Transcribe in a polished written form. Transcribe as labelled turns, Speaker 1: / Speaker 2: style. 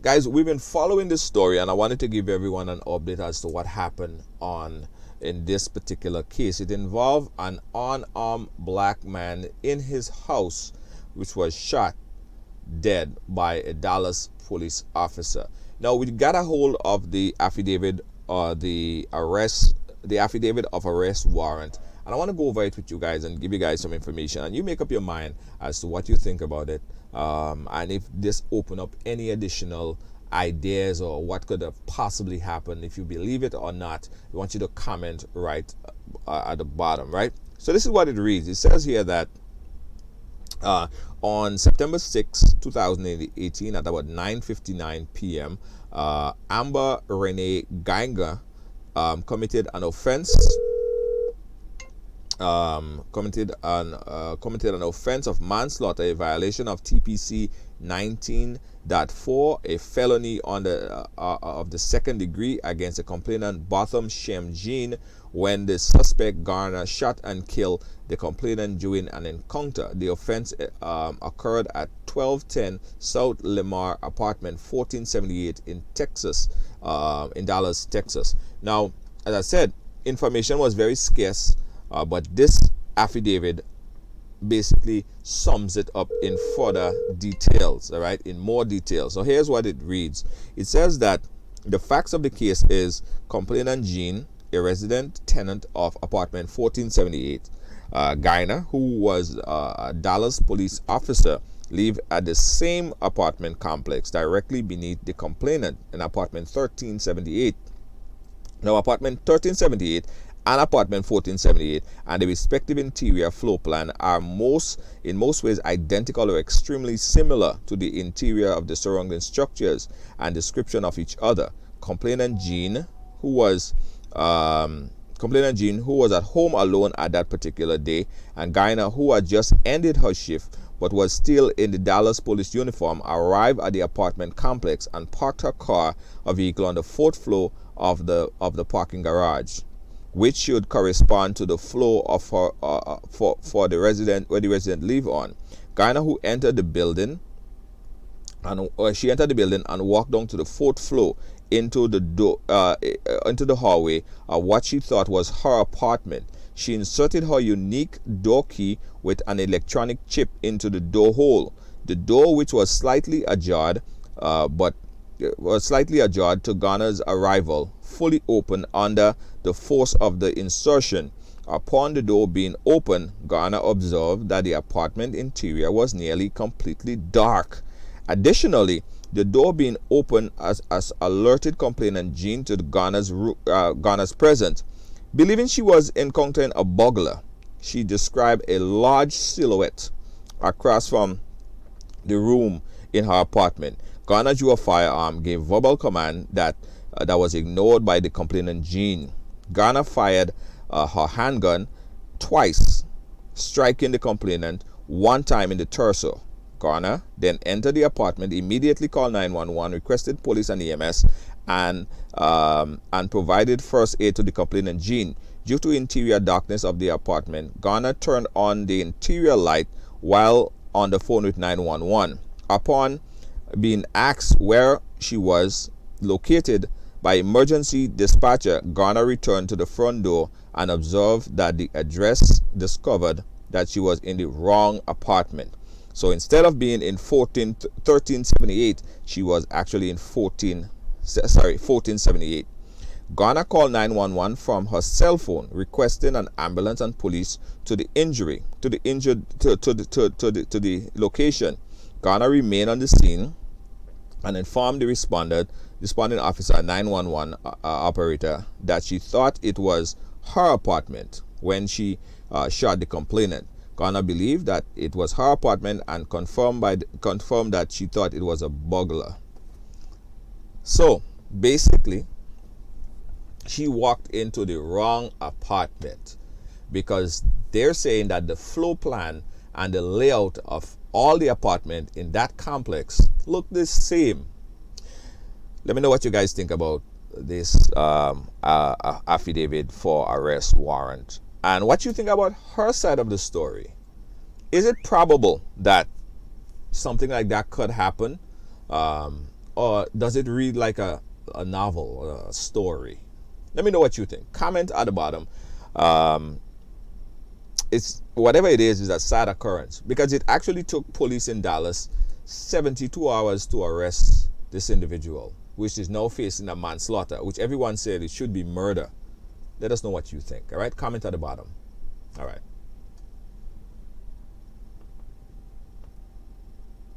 Speaker 1: Guys, we've been following this story, and I wanted to give everyone an update as to what happened in this particular case. It involved an unarmed black man in his house, which was shot dead by a Dallas police officer. Now, we got a hold of the affidavit, the affidavit of arrest warrant, and I want to go over it with you guys and give you guys some information, and you make up your mind as to what you think about it, and if this open up any additional ideas or what could have possibly happened. If you believe it or not, we want you to comment right at the bottom, right? So this is what it reads. It says here that on September 6, 2018 at about 9:59 p.m., Amber Renee Guyger committed an offense of manslaughter, a violation of TPC 19.4, a felony on of the second degree against the complainant Botham Chem Jean, when the suspect Garner shot and killed the complainant during an encounter. The offense occurred at 1210 South Lamar Apartment 1478 in Texas, in Dallas, Texas. Now, as I said, information was very scarce, but this affidavit basically sums it up in further details, all right, in more detail. So here's what it reads. It says that the facts of the case is complainant Jean, a resident tenant of apartment 1478, Guyger, who was a Dallas police officer, live at the same apartment complex directly beneath the complainant in apartment 1378. Now, apartment 1378 and apartment 1478 and the respective interior floor plan are in most ways identical or extremely similar to the interior of the surrounding structures and description of each other. Complainant Jean, who was at home alone at that particular day, and Guyger, who had just ended her shift but was still in the Dallas police uniform, arrived at the apartment complex and parked her vehicle on the fourth floor of the parking garage, which should correspond to the floor of her for the resident where the resident live on. Guyger, who entered the building, and walked down to the fourth floor into the hallway of what she thought was her apartment. She inserted her unique door key with an electronic chip into the door hole. The door, which was slightly ajar to Guyger's arrival, fully open under the force of the insertion. Upon the door being opened, Guyger observed that the apartment interior was nearly completely dark. Additionally, the door being opened as alerted complainant Jean to Guyger's presence. Believing she was encountering a burglar, she described a large silhouette across from the room in her apartment. Guyger drew a firearm, gave verbal command that was ignored by the complainant Jean. Guyger fired her handgun twice, striking the complainant one time in the torso. Guyger then entered the apartment, immediately called 911, requested police and EMS, and provided first aid to the complainant Jean. Due to interior darkness of the apartment, Guyger turned on the interior light while on the phone with 911. Upon being asked where she was located by emergency dispatcher, Guyger returned to the front door and observed that the address discovered that she was in the wrong apartment. So instead of being in 1378, she was actually in 1478. Guyger called 911 from her cell phone, requesting an ambulance and police to the location. Guyger remained on the scene and informed the responding officer, 911 operator, that she thought it was her apartment when she shot the complainant. Guyger believed that it was her apartment and confirmed that she thought it was a burglar. So basically, she walked into the wrong apartment because they're saying that the floor plan and the layout of all the apartment in that complex look the same. Let me know what you guys think about this affidavit for arrest warrant and what you think about her side of the story. Is it probable that something like that could happen? or does it read like a novel, a story? Let me know what you think. Comment at the bottom. It's whatever it is a sad occurrence, because it actually took police in Dallas 72 hours to arrest this individual, which is now facing a manslaughter, which everyone said it should be murder. Let us know what you think. All right, comment at the bottom. All right.